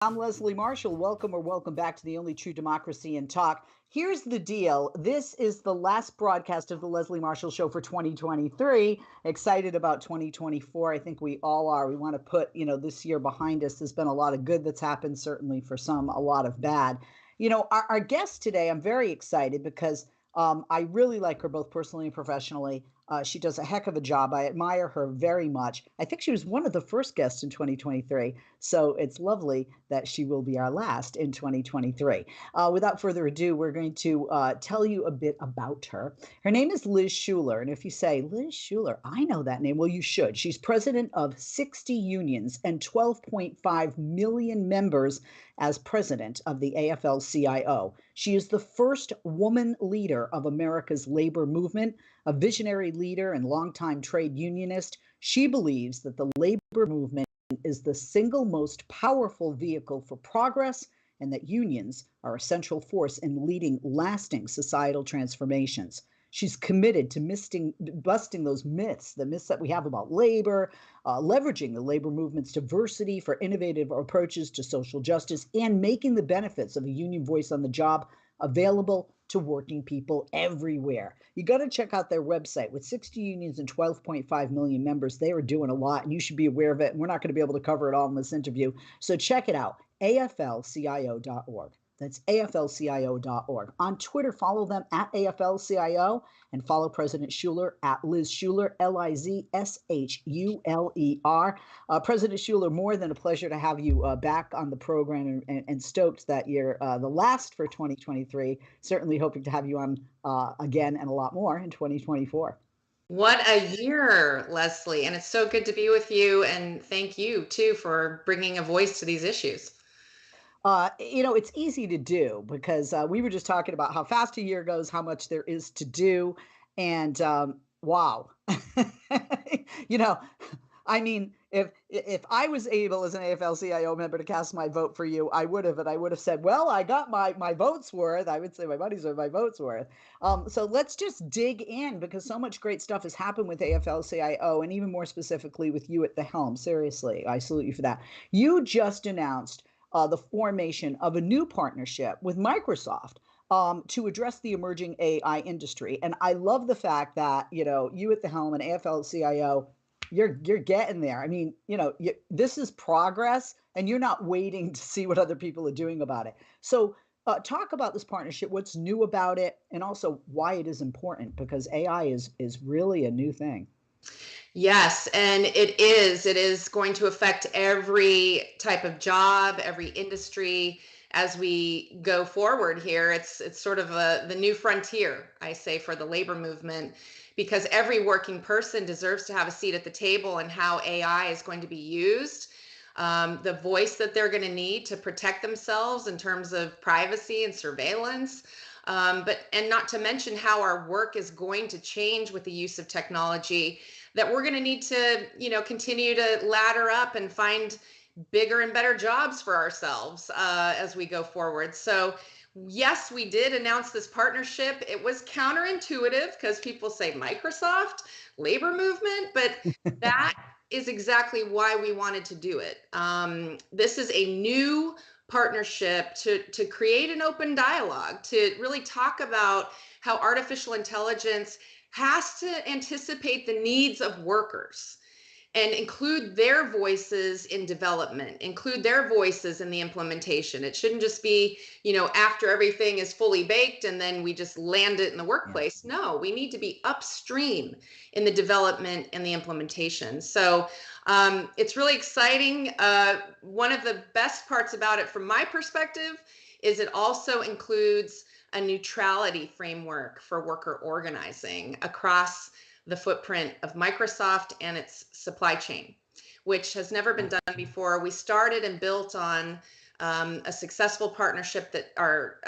I'm Leslie Marshall. Welcome back to the only true democracy in talk. Here's the deal. This is the last broadcast of the Leslie Marshall Show for 2023. Excited about 2024. I think we all are. We want to put, this year behind us. There's been a lot of good that's happened, certainly for some, a lot of bad. Our guest today, I'm very excited because I really like her both personally and professionally. She does a heck of a job. I admire her very much. I think she was one of the first guests in 2023. So it's lovely that she will be our last in 2023. Without further ado, we're going to tell you a bit about her. Her name is Liz Shuler. And if you say, Liz Shuler, I know that name. Well, you should. She's president of 60 unions and 12.5 million members as president of the AFL-CIO. She is the first woman leader of America's labor movement, a visionary leader and longtime trade unionist. She believes that the labor movement is the single most powerful vehicle for progress and that unions are a central force in leading lasting societal transformations. She's committed to busting those myths, the myths that we have about labor, leveraging the labor movement's diversity for innovative approaches to social justice, and making the benefits of a union voice on the job available to working people everywhere. You got to check out their website. With 60 unions and 12.5 million members, they are doing a lot, and you should be aware of it. And we're not going to be able to cover it all in this interview. So check it out, aflcio.org. That's aflcio.org. On Twitter, follow them at AFL-CIO and follow President Shuler at Liz Shuler, Lizshuler. President Shuler, more than a pleasure to have you back on the program and stoked that you're the last for 2023. Certainly hoping to have you on again and a lot more in 2024. What a year, Leslie. And it's so good to be with you. And thank you, too, for bringing a voice to these issues. It's easy to do because we were just talking about how fast a year goes, how much there is to do. And wow, you know, I mean, if I was able as an AFL-CIO member to cast my vote for you, I would have, and I would have said, well, I got my vote's worth. I would say my money's worth, my vote's worth. So let's just dig in because so much great stuff has happened with AFL-CIO and even more specifically with you at the helm. Seriously, I salute you for that. You just announced the formation of a new partnership with Microsoft to address the emerging AI industry. And I love the fact that, you at the helm and AFL-CIO, you're getting there. I mean, this is progress and you're not waiting to see what other people are doing about it. So talk about this partnership, what's new about it, and also why it is important because AI is really a new thing. Yes, and it is going to affect every type of job, every industry as we go forward here. It's sort of the new frontier, I say, for the labor movement, because every working person deserves to have a seat at the table and how AI is going to be used, the voice that they're going to need to protect themselves in terms of privacy and surveillance. And not to mention how our work is going to change with the use of technology, that we're going to need to, continue to ladder up and find bigger and better jobs for ourselves as we go forward. So yes, we did announce this partnership. It was counterintuitive because people say Microsoft, labor movement, but that is exactly why we wanted to do it. This is a new partnership to create an open dialogue, to really talk about how artificial intelligence has to anticipate the needs of workers and include their voices in development, include their voices in the implementation. It shouldn't just be, after everything is fully baked and then we just land it in the workplace. Yeah. No, we need to be upstream in the development and the implementation. So it's really exciting. One of the best parts about it from my perspective is it also includes a neutrality framework for worker organizing across the footprint of Microsoft and its supply chain, which has never been done before. We started and built on a successful partnership that our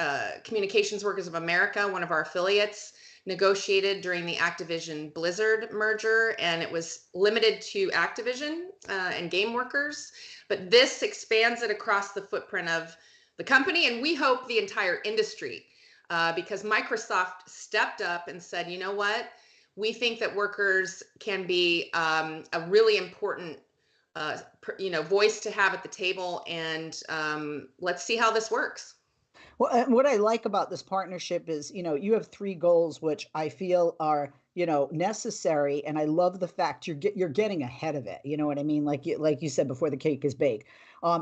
Communications Workers of America, one of our affiliates, negotiated during the Activision Blizzard merger, and it was limited to Activision and game workers. But this expands it across the footprint of the company, and we hope the entire industry, because Microsoft stepped up and said, you know what? We think that workers can be a really important voice to have at the table, and let's see how this works. Well, what I like about this partnership is, you have three goals, which I feel are, necessary, and I love the fact you're getting ahead of it. You know what I mean? Like you said before the cake is baked.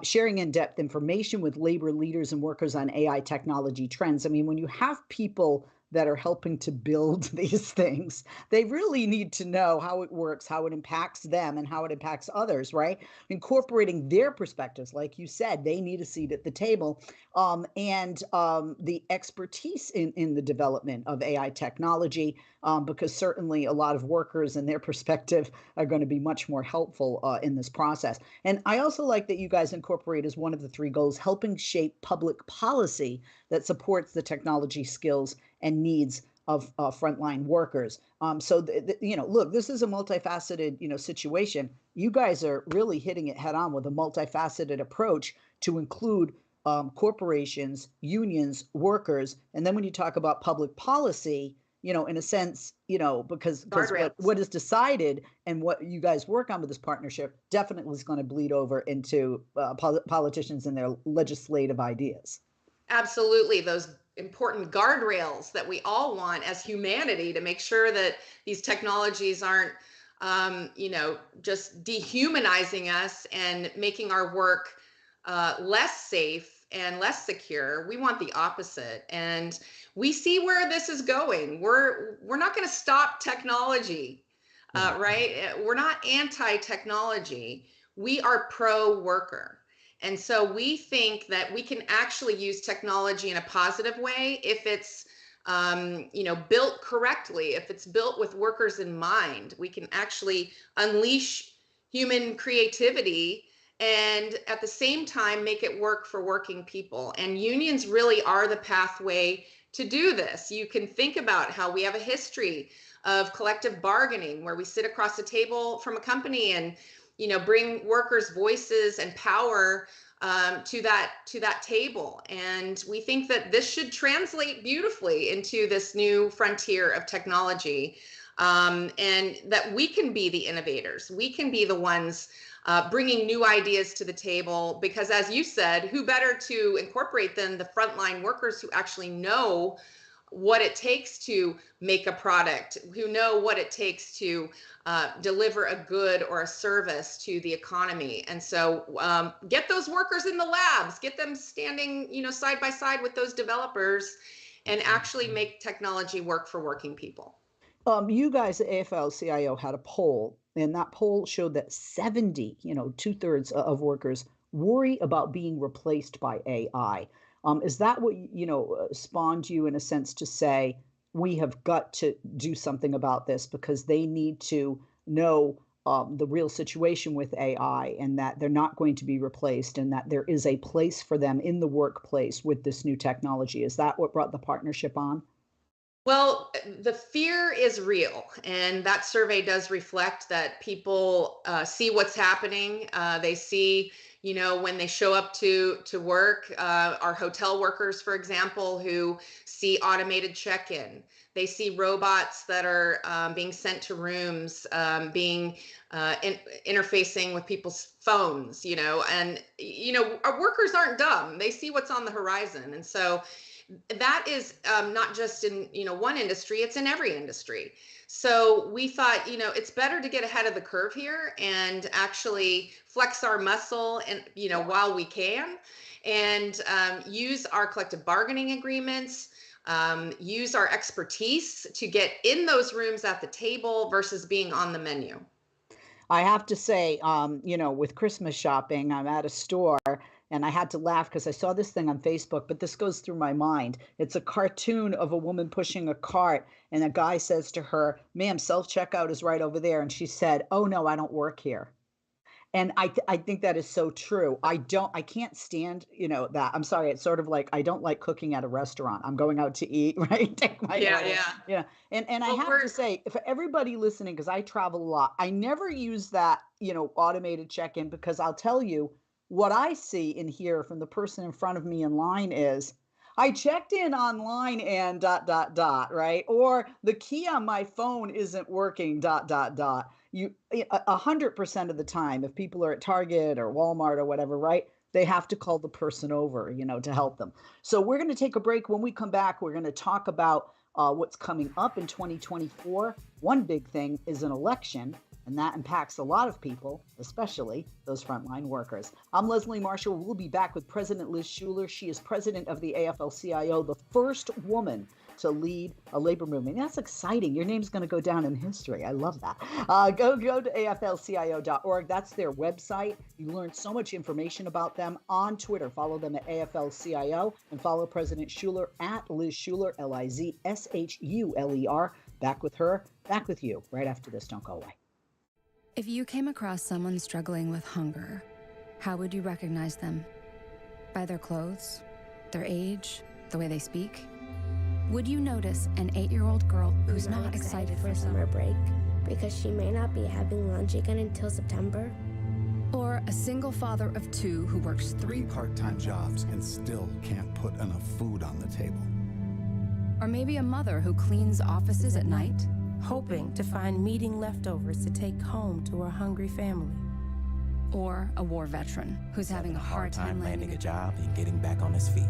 Sharing in-depth information with labor leaders and workers on AI technology trends. I mean, when you have people that are helping to build these things, they really need to know how it works, how it impacts them, and how it impacts others, right? Incorporating their perspectives, like you said, they need a seat at the table, and the expertise in the development of AI technology, because certainly a lot of workers and their perspective are going to be much more helpful in this process. And I also like that you guys incorporate as one of the three goals helping shape public policy that supports the technology skills and needs of frontline workers. Look, this is a multifaceted, situation. You guys are really hitting it head on with a multifaceted approach to include corporations, unions, workers, and then when you talk about public policy, in a sense, because what is decided and what you guys work on with this partnership definitely is going to bleed over into politicians and their legislative ideas. Absolutely, those important guardrails that we all want as humanity to make sure that these technologies aren't, just dehumanizing us and making our work less safe and less secure. We want the opposite, and we see where this is going. We're not going to stop technology, right? We're not anti-technology. We are pro-worker. And so we think that we can actually use technology in a positive way if it's built correctly, if it's built with workers in mind. We can actually unleash human creativity and at the same time make it work for working people. And unions really are the pathway to do this. You can think about how we have a history of collective bargaining where we sit across the table from a company and bring workers' voices and power to that table. And we think that this should translate beautifully into this new frontier of technology, and that we can be the innovators. We can be the ones bringing new ideas to the table, because as you said, who better to incorporate than the frontline workers who actually know what it takes to make a product, who know what it takes to deliver a good or a service to the economy. And so get those workers in the labs, get them standing, side by side with those developers, and actually make technology work for working people. You guys at AFL-CIO had a poll, and that poll showed that 70, two-thirds of workers worry about being replaced by AI. Is that what, spawned you in a sense to say, we have got to do something about this because they need to know the real situation with AI and that they're not going to be replaced and that there is a place for them in the workplace with this new technology? Is that what brought the partnership on? Well, the fear is real, and that survey does reflect that people see what's happening. They see, when they show up to work, our hotel workers, for example, who see automated check-in. They see robots that are being sent to rooms, being interfacing with people's phones, and our workers aren't dumb. They see what's on the horizon, and so that is not just in one industry, it's in every industry. So we thought it's better to get ahead of the curve here and actually flex our muscle and while we can, and use our collective bargaining agreements, use our expertise to get in those rooms at the table versus being on the menu. I have to say, with Christmas shopping, I'm at a store and I had to laugh because I saw this thing on Facebook, but this goes through my mind. It's a cartoon of a woman pushing a cart, and a guy says to her, "Ma'am, self-checkout is right over there." And she said, "Oh no, I don't work here." And I think that is so true. I can't stand, that. I'm sorry. It's sort of like I don't like cooking at a restaurant. I'm going out to eat, right? Take my Yeah, order. yeah. Yeah. And I Well, have to say, for everybody listening, because I travel a lot, I never use that, automated check-in, because I'll tell you what I see and hear from the person in front of me in line is, I checked in online and dot dot dot, right? Or the key on my phone isn't working, dot dot dot. you 100% of the time, if people are at Target or Walmart or whatever, right? They have to call the person over, to help them. So we're going to take a break. When we come back, we're going to talk about what's coming up in 2024. One big thing is an election, and that impacts a lot of people, especially those frontline workers. I'm Leslie Marshall. We'll be back with President Liz Shuler. She is president of the AFL-CIO, the first woman to lead a labor movement. That's exciting. Your name's going to go down in history. I love that. Go to AFL-CIO.org. That's their website. You learn so much information about them on Twitter. Follow them at AFL-CIO and follow President Shuler at Liz Shuler, Lizshuler. Back with her, back with you right after this. Don't go away. If you came across someone struggling with hunger, how would you recognize them? By their clothes, their age, the way they speak? Would you notice an 8-year-old girl who's not excited for summer break because she may not be having lunch again until September? Or a single father of 2 who works 3 part-time jobs and still can't put enough food on the table? Or maybe a mother who cleans offices at night, hoping to find meeting leftovers to take home to her hungry family. Or a war veteran who's having a hard time landing a job and getting back on his feet.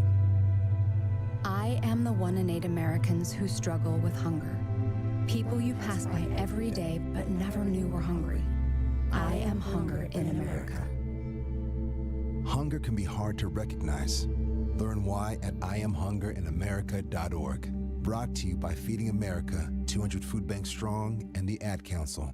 I am the 1 in 8 Americans who struggle with hunger. People you pass by every day but never knew were hungry. I am hunger in America. Hunger can be hard to recognize. Learn why at IamHungerInAmerica.org. Brought to you by Feeding America, 200 Food Banks Strong, and the Ad Council.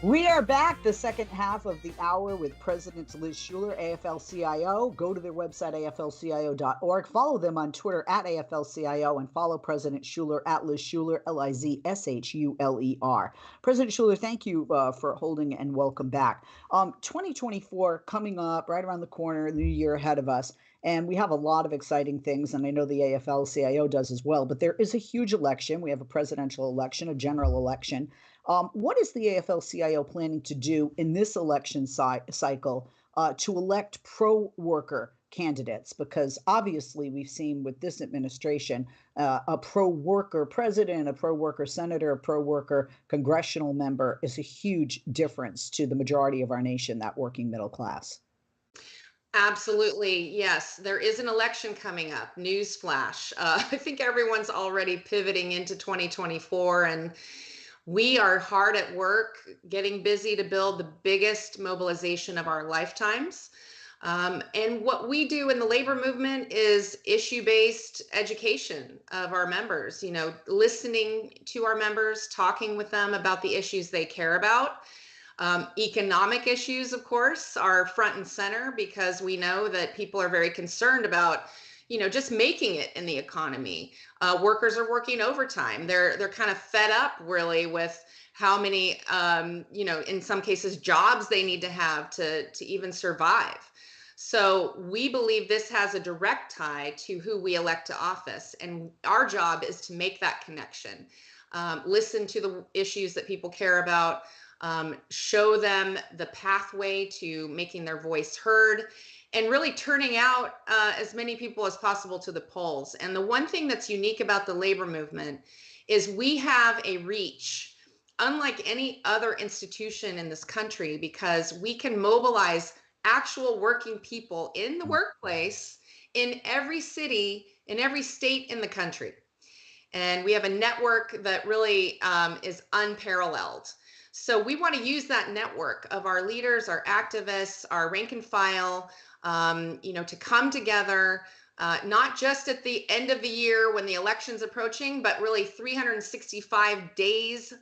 We are back, the second half of the hour with President Liz Shuler, AFL-CIO. Go to their website, AFL-CIO.org. Follow them on Twitter at AFL-CIO and follow President Shuler at Liz Shuler, Lizshuler. President Shuler, thank you for holding and welcome back. 2024 coming up right around the corner, the new year ahead of us. And we have a lot of exciting things, and I know the AFL-CIO does as well. But there is a huge election. We have a presidential election, a general election. What is the AFL-CIO planning to do in this election cycle to elect pro-worker candidates? Because obviously we've seen with this administration a pro-worker president, a pro-worker senator, a pro-worker congressional member is a huge difference to the majority of our nation, that working middle class. Absolutely. Yes, there is an election coming up. Newsflash. I think everyone's already pivoting into 2024, and we are hard at work getting busy to build the biggest mobilization of our lifetimes. And what we do in the labor movement is issue-based education of our members, listening to our members, talking with them about the issues they care about. Economic issues, of course, are front and center because we know that people are very concerned about, just making it in the economy. Workers are working overtime. They're kind of fed up really with how many, in some cases, jobs they need to have to even survive. So we believe this has a direct tie to who we elect to office. And our job is to make that connection, listen to the issues that people care about, show them the pathway to making their voice heard, and really turning out as many people as possible to the polls. And the one thing that's unique about the labor movement is we have a reach unlike any other institution in this country, because we can mobilize actual working people in the workplace in every city, in every state in the country. And we have a network that really is unparalleled. So we want to use that network of our leaders, our activists, our rank and file, to come together, not just at the end of the year when the election's approaching, but really 365 days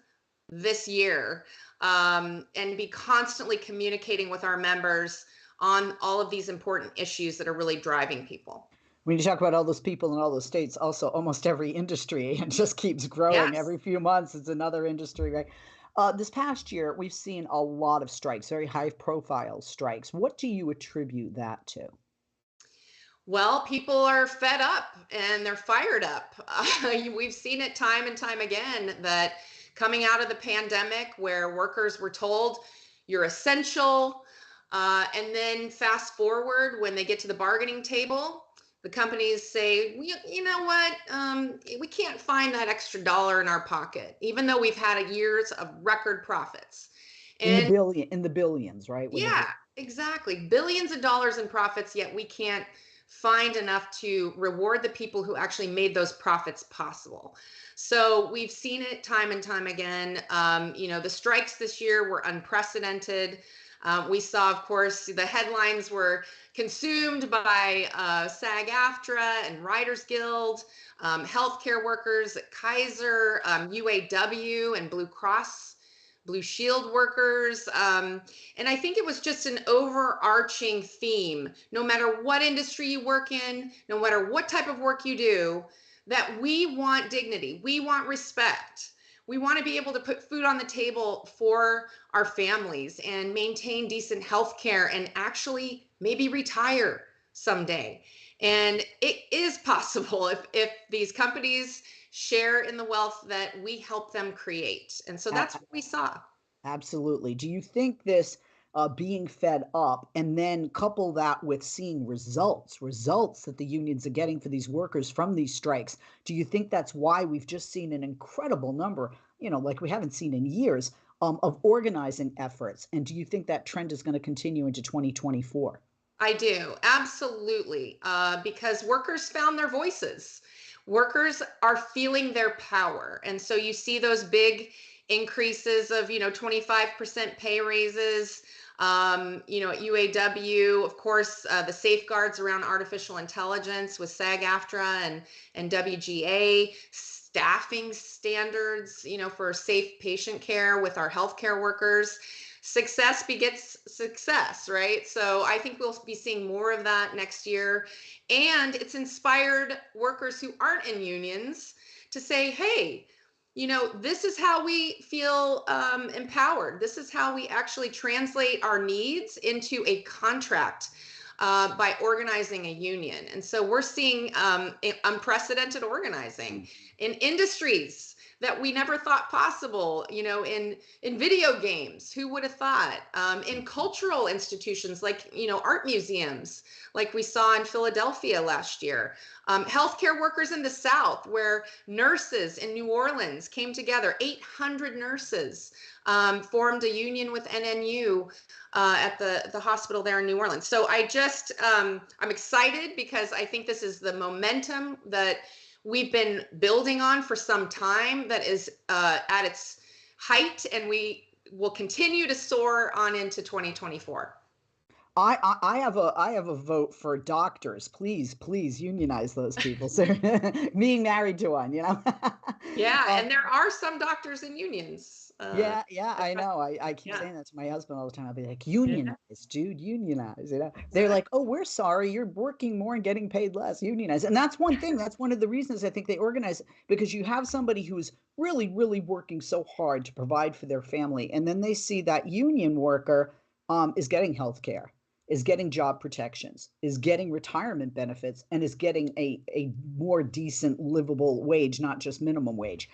this year, and be constantly communicating with our members on all of these important issues that are really driving people. When you talk about all those people in all those states, also almost every industry, it just keeps growing. Yes. Every few months, it's another industry, right? This past year, we've seen a lot of strikes, very high-profile strikes. What do you attribute that to? Well, people are fed up and they're fired up. We've seen it time and time again that coming out of the pandemic where workers were told you're essential. And then fast forward when they get to the bargaining table, the companies say, you know what, we can't find that extra dollar in our pocket, even though we've had years of record profits. And in the billions, right? Yeah, exactly. Billions of dollars in profits, yet we can't find enough to reward the people who actually made those profits possible. So we've seen it time and time again. The strikes this year were unprecedented. We saw, of course, the headlines were consumed by SAG-AFTRA and Writers Guild, healthcare workers at Kaiser, UAW and Blue Cross Blue Shield workers. And I think it was just an overarching theme, no matter what industry you work in, no matter what type of work you do, that we want dignity, we want respect. We want to be able to put food on the table for our families and maintain decent health care and actually maybe retire someday. And it is possible if these companies share in the wealth that we help them create. And so that's what we saw. Absolutely. Do you think this being fed up and then couple that with seeing results that the unions are getting for these workers from these strikes, do you think that's why we've just seen an incredible number, like we haven't seen in years, of organizing efforts? And do you think that trend is going to continue into 2024? I do, absolutely, because workers found their voices. Workers are feeling their power. And so you see those big increases of, 25% pay raises, at UAW, of course, the safeguards around artificial intelligence with SAG-AFTRA and WGA, staffing standards, for safe patient care with our healthcare workers. Success begets success, right? So I think we'll be seeing more of that next year. And it's inspired workers who aren't in unions to say, hey, this is how we feel empowered. This is how we actually translate our needs into a contract by organizing a union. And so we're seeing unprecedented organizing in industries that we never thought possible, in video games, who would have thought, in cultural institutions like, art museums, like we saw in Philadelphia last year, healthcare workers in the South, where nurses in New Orleans came together, 800 nurses formed a union with NNU at the hospital there in New Orleans. So I'm excited because I think this is the momentum that we've been building on for some time that is at its height, and we will continue to soar on into 2024. I have a vote for doctors. Please unionize those people. So being married to one, Yeah, and there are some doctors in unions. Yeah, I know. I keep saying that to my husband all the time. I'll be like, unionize, dude, unionize. They're like, oh, we're sorry, you're working more and getting paid less. Unionize, and that's one thing. That's one of the reasons I think they organize, because you have somebody who's really, really working so hard to provide for their family, and then they see that union worker is getting health care, is getting job protections, is getting retirement benefits, and is getting a more decent, livable wage, not just minimum wage.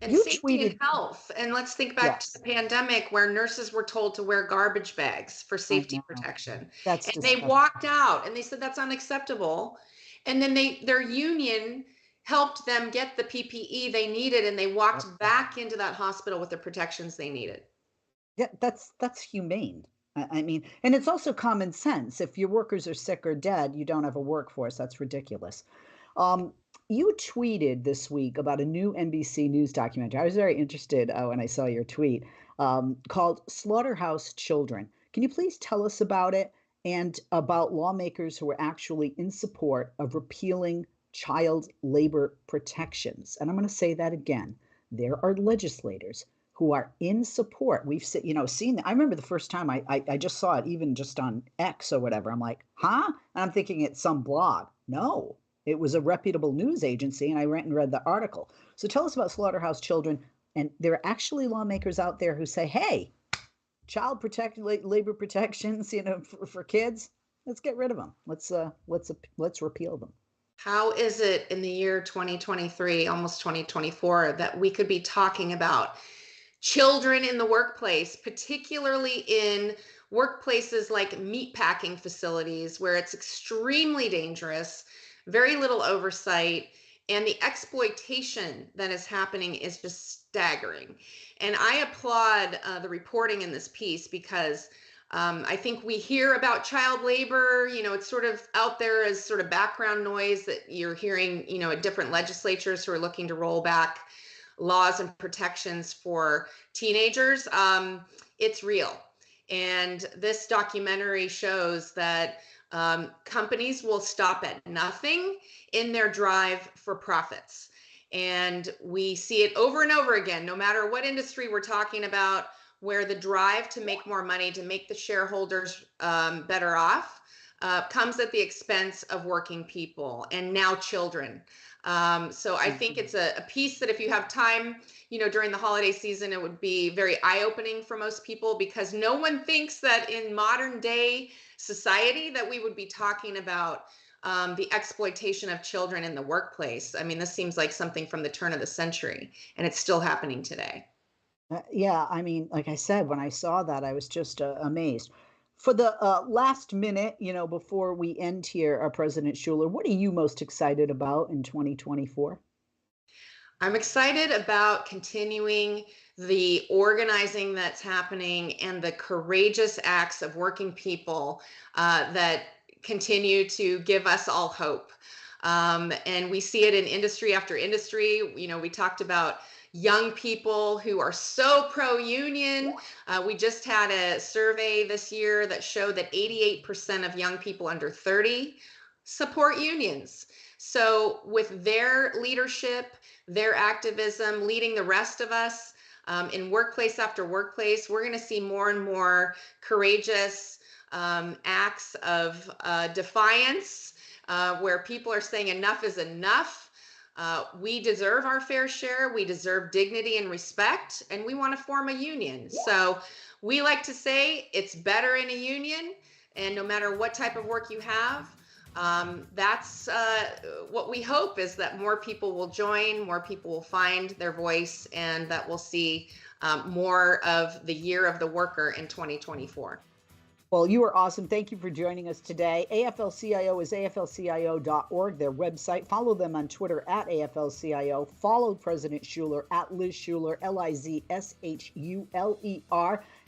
And safety and health. And let's think back to the pandemic where nurses were told to wear garbage bags for safety protection. And disgusting. They walked out and they said that's unacceptable. And then their union helped them get the PPE they needed, and they walked back into that hospital with the protections they needed. Yeah, that's humane. I mean, and it's also common sense. If your workers are sick or dead, you don't have a workforce. That's ridiculous. You tweeted this week about a new NBC News documentary. I was very interested when I saw your tweet, called Slaughterhouse Children. Can you please tell us about it and about lawmakers who are actually in support of repealing child labor protections? And I'm going to say that again. There are legislators who are in support. We've seen that. I remember the first time I just saw it, even just on X or whatever. I'm like, huh? And I'm thinking it's some blog. No. It was a reputable news agency, and I went and read the article. So tell us about Slaughterhouse Children. And there are actually lawmakers out there who say, hey, child labor protections, for kids, let's get rid of them. Let's repeal them. How is it in the year 2023, almost 2024, that we could be talking about children in the workplace, particularly in workplaces like meatpacking facilities where it's extremely dangerous, very little oversight, and the exploitation that is happening is just staggering. And I applaud the reporting in this piece because I think we hear about child labor, it's sort of out there as sort of background noise that you're hearing, at different legislatures who are looking to roll back laws and protections for teenagers. It's real. And this documentary shows that companies will stop at nothing in their drive for profits. And we see it over and over again, no matter what industry we're talking about, where the drive to make more money, to make the shareholders better off, comes at the expense of working people and now children. So I think it's a piece that if you have time, during the holiday season, it would be very eye-opening for most people, because no one thinks that in modern day society that we would be talking about the exploitation of children in the workplace. I mean, this seems like something from the turn of the century, and it's still happening today. Yeah, I mean, like I said, when I saw that, I was just amazed. For the last minute, before we end here, President Shuler, what are you most excited about in 2024? I'm excited about continuing the organizing that's happening and the courageous acts of working people that continue to give us all hope. And we see it in industry after industry. We talked about young people who are so pro-union. We just had a survey this year that showed that 88% of young people under 30 support unions. So with their leadership, their activism, leading the rest of us in workplace after workplace, we're going to see more and more courageous acts of defiance where people are saying enough is enough. We deserve our fair share. We deserve dignity and respect, and we want to form a union. So we like to say it's better in a union, and no matter what type of work you have, that's what we hope, is that more people will join, more people will find their voice, and that we'll see more of the year of the worker in 2024. Well, you are awesome. Thank you for joining us today. AFL-CIO is AFL-CIO.org, their website. Follow them on Twitter at AFL-CIO. Follow President Shuler at Liz Shuler, Lizshuler.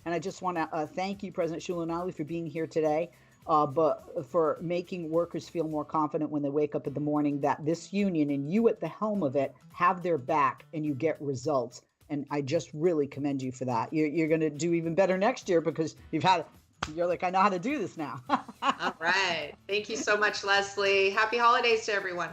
And I just want to thank you, President Shuler, not only for being here today, but for making workers feel more confident when they wake up in the morning that this union and you at the helm of it have their back and you get results. And I just really commend you for that. You're going to do even better next year because you're like, I know how to do this now. All right. Thank you so much, Leslie. Happy holidays to everyone.